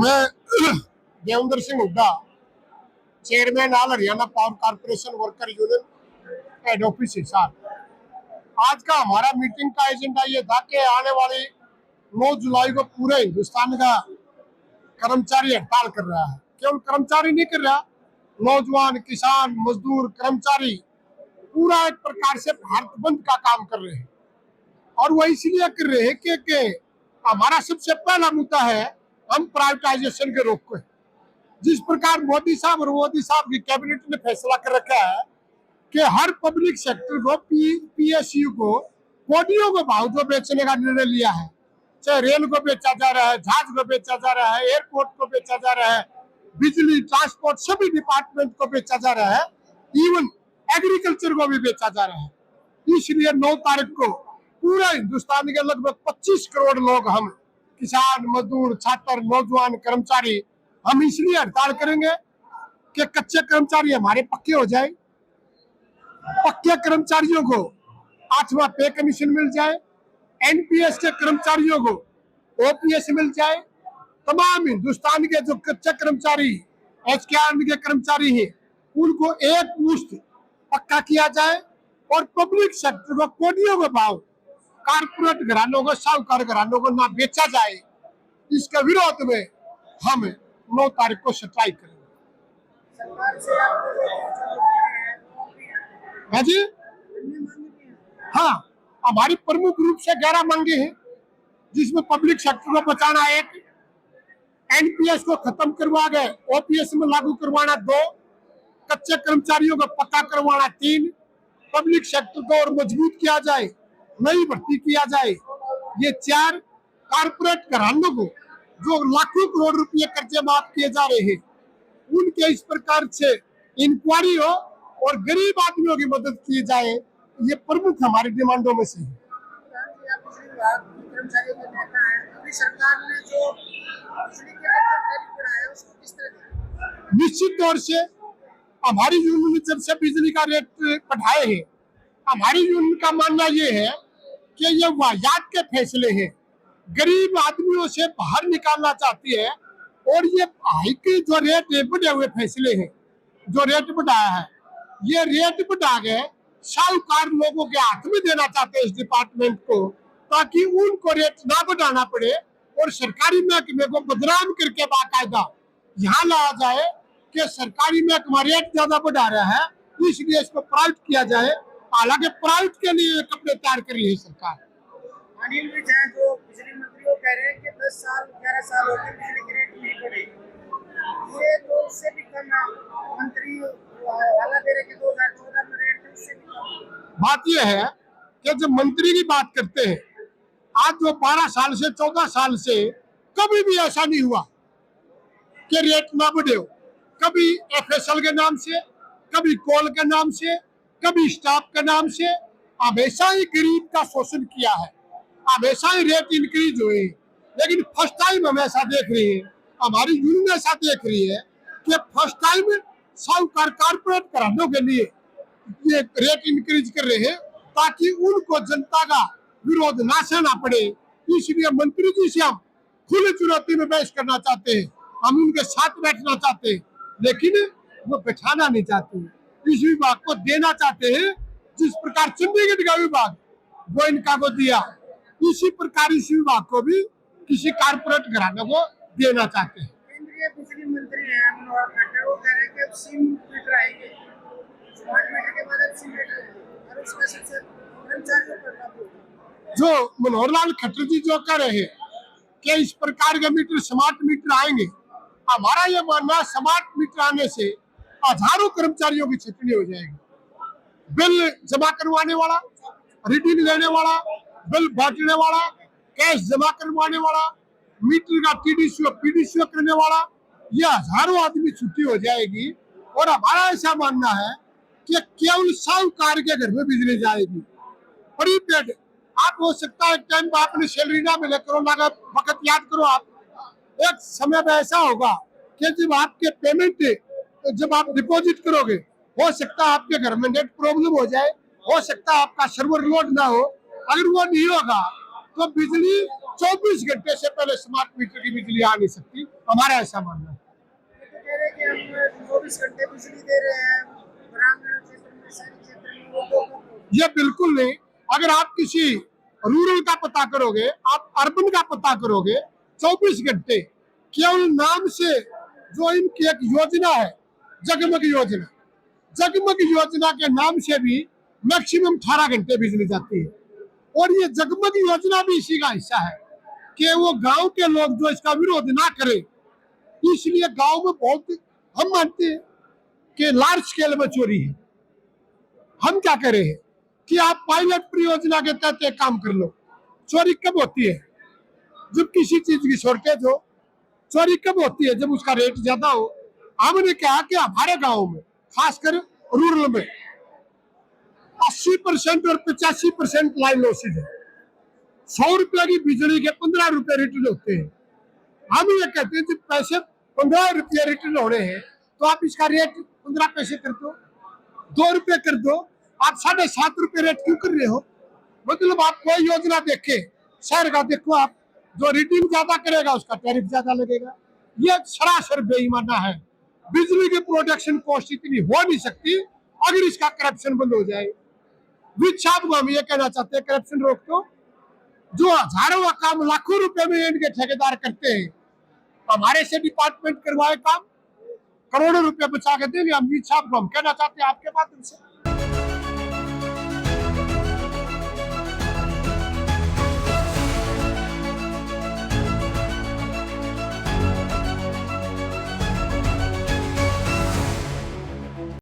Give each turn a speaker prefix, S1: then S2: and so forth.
S1: मैं Devendra Singh Hooda, chairman all Haryana power corporation worker union head office Hisar. आज का हमारा मीटिंग का एजेंडा ये था कि आने वाली 9 जुलाई को पूरे हिंदुस्तान का कर्मचारी हड़ताल कर रहा है। केवल कर्मचारी नहीं कर रहा, नौजवान, किसान, मजदूर, कर्मचारी पूरा एक प्रकार से भारत बंद का काम कर रहे हैं। और वो इसलिए कर रहे हैं कि हमारा सबसे पहला मुद्दा है हम प्राइवेटाइजेशन के रोक। जिस प्रकार मोदी साहब और मोदी साहब की कैबिनेट ने फैसला कर रखा है कि हर पब्लिक सेक्टर को पीएसयू को कोडियों को भाव जो बेचने का निर्णय लिया है, चाहे रेल को बेचा जा रहा है, जहाज को बेचा जा रहा है, एयरपोर्ट को बेचा जा रहा है, बिजली, ट्रांसपोर्ट, सभी डिपार्टमेंट को बेचा जा रहा है, इवन एग्रीकल्चर को भी बेचा जा रहा है। इसलिए 9 तारीख को पूरा हिंदुस्तान के लगभग 25 करोड़ लोग, हम किसान, मजदूर, छात्र, नौजवान, कर्मचारी, हम इसलिए हड़ताल करेंगे कि कच्चे कर्मचारी हमारे पक्के हो जाए, पक्के कर्मचारियों को 8वां पे कमीशन मिल जाए, एनपीएस के कर्मचारियों को ओपीएस मिल जाए, तमाम हिंदुस्तान के जो कच्चे कर्मचारी, एचकेआरएन के कर्मचारी हैं, उनको एक मुश्त पक्का किया जाए और पब्लिक सेक्टर को कोडियों के भाव कारपोरेट घरानों को, साहूकार घरानों को ना बेचा जाए। इसके विरोध में हम 9 तारीख को स्ट्राइक करेंगे। हाँ जी, हाँ, हमारी प्रमुख रूप से 11 मांगे हैं, जिसमें पब्लिक सेक्टर को बचाना 1, एनपीएस को खत्म करवा गए ओपीएस में लागू करवाना 2, कच्चे कर्मचारियों को पक्का करवाना 3, पब्लिक सेक्टर को और मजबूत किया जाए, नई भर्ती किया जाए, ये 4, कारपोरेट घरानों को जो लाखों करोड़ रुपए कर्जे माफ किए जा रहे हैं उनके इस प्रकार से इंक्वायरी हो और गरीब आदमियों की मदद की जाए, ये प्रमुख हमारी डिमांडों में से है। निश्चित तौर से हमारी यूनियन ने जब से बिजली का रेट बढ़ाए हैं, हमारी यूनियन का मानना ये है कि ये वाहियात के फैसले हैं, गरीब आदमियों से बाहर निकालना चाहती है। और ये हाइक जो रेट बढ़े हुए फैसले हैं, जो रेट बढ़ाया है, ये रेट बढ़ा के साहूकार लोगों के हाथ में देना चाहते हैं इस डिपार्टमेंट को, ताकि उनको रेट ना बढ़ाना पड़े और सरकारी महकमे को बदनाम करके बाकायदा यहाँ लाया जाए कि सरकारी महकमा रेट ज्यादा बढ़ा रहा है, इसलिए इसको प्राइवेट किया जाए। हालांकि प्राइवेट के लिए कपड़े तैयार कर रही है सरकार।
S2: अनिल विज हैं जो बिजली मंत्री, वो कह रहे हैं कि 10 साल 11 साल हो गए बिजली के रेट नहीं बढ़े, ये तो उससे भी कम है। मंत्री वाला दे रहे कि 2014 में रेट थे, उससे भी कम।
S1: बात यह है कि जब मंत्री की बात करते हैं, आज जो 12 साल से 14 साल से कभी भी ऐसा नहीं हुआ कि रेट ना बढ़े हो। कभी एफएसएल के नाम से, कभी कोल के नाम से, कभी स्टाफ के नाम से, हमेशा ही गरीब का शोषण किया है, हमेशा ही रेट इंक्रीज हुए। लेकिन फर्स्ट टाइम हम ऐसा देख रहे हैं, हमारी यूनियन ऐसा देख रही है कि फर्स्ट टाइम साहूकार कारपोरेट घरानों के लिए ये रेट इंक्रीज कर रहे हैं, ताकि उनको जनता का विरोध ना सहना पड़े। इसलिए मंत्री जी से हम खुली चुनौती में बहस करना चाहते हैं, हम उनके साथ बैठना चाहते हैं, लेकिन वो बैठाना नहीं चाहते। इस विभाग को देना चाहते हैं जिस प्रकार चंडीगढ़ का विभाग वो इनका को दिया, इसी प्रकार इस विभाग को भी किसी कारपोरेट घराने को देना चाहते हैं।
S2: केंद्रीय बिजली मंत्री हैं मनोहर खट्टर, वो कह रहे हैं कि अब सिम मीटर आएंगे, स्मार्ट मीटर के बाद अब सिम मीटर और उसका सबसे कर्मचारियों पर लागू होगा।
S1: जो मनोहर लाल खट्टर जी जो कह रहे हैं कि इस प्रकार के मीटर, स्मार्ट मीटर आएंगे, हमारा ये मानना, स्मार्ट मीटर आने से हजारों कर्मचारियों की छटनी हो जाएगी। बिल जमा करवाने वाला, रीडिंग लेने वाला, बिल बांटने वाला, कैश जमा करवाने वाला, मीटर का टीडीसी पीडीसी करने वाला, ये हजारों आदमी छुट्टी हो जाएगी। और हमारा ऐसा मानना है कि केवल साहूकार के घर में बिजली जाएगी। प्रीपेड आप हो सकता है टाइम पर आपने सैलरी ना मिले, कोरोना का वक्त याद करो आप, एक समय में ऐसा होगा कि जब आपके पेमेंट, जब आप डिपॉजिट करोगे, हो सकता है आपके घर में नेट प्रॉब्लम हो जाए, हो सकता है आपका सर्वर लोड ना हो। अगर वो नहीं होगा तो बिजली 24 घंटे से पहले स्मार्ट मीटर की बिजली आ नहीं सकती, हमारा ऐसा मानना है।
S2: ये तो कह रहे हैं कि हम 24 घंटे बिजली दे रहे हैं ग्रामीण क्षेत्र में, शहरी क्षेत्र में लोगों को।
S1: ये बिल्कुल नहीं। अगर आप किसी रूरल का पता करोगे, आप अर्बन का पता करोगे, 24 घंटे केवल नाम से जो इनकी एक योजना है, जगमग योजना, जगमग योजना के नाम से भी मैक्सिमम 18 घंटे बिजली जाती है। और ये जगमग योजना भी इसी का हिस्सा है कि वो गांव के लोग जो इसका विरोध ना करें, इसलिए गांव में बहुत, हम मानते हैं कि लार्ज स्केल में चोरी है। हम क्या करें हैं कि आप पायलट परियोजना के तहत एक काम कर लो। चोरी कब होती है? जब किसी चीज की शॉर्टेज हो। चोरी कब होती है? जब उसका रेट ज्यादा हो। हमने कहा कि हमारे गांव में, खासकर रूरल में, 80% और 85% लाइन लॉसेज है। 100 रुपए की बिजली के 15 रुपए रिटर्न होते हैं। हम ये कहते हैं जब पैसे 15 रुपये रिटर्न हो रहे हैं तो आप इसका रेट 15 पैसे कर दो, 2 रुपए कर दो। आप 7.5 रुपए रेट क्यों कर रहे हो? मतलब आप कोई योजना देखे, शहर का देखो, आप जो रीडिंग ज्यादा करेगा उसका टैरिफ ज्यादा लगेगा। ये सरासर बेईमाना है। बिजली की प्रोडक्शन कॉस्ट इतनी हो नहीं सकती अगर इसका करप्शन बंद हो जाए। विद साहब को हम ये कहना चाहते हैं, करप्शन रोक दो। जो हजारों का काम लाखों रुपए में इनके ठेकेदार करते हैं, हमारे से डिपार्टमेंट करवाए काम, करोड़ों रुपए बचा के देंगे। हम विद साहब को हम कहना चाहते हैं आपके माध्यम से।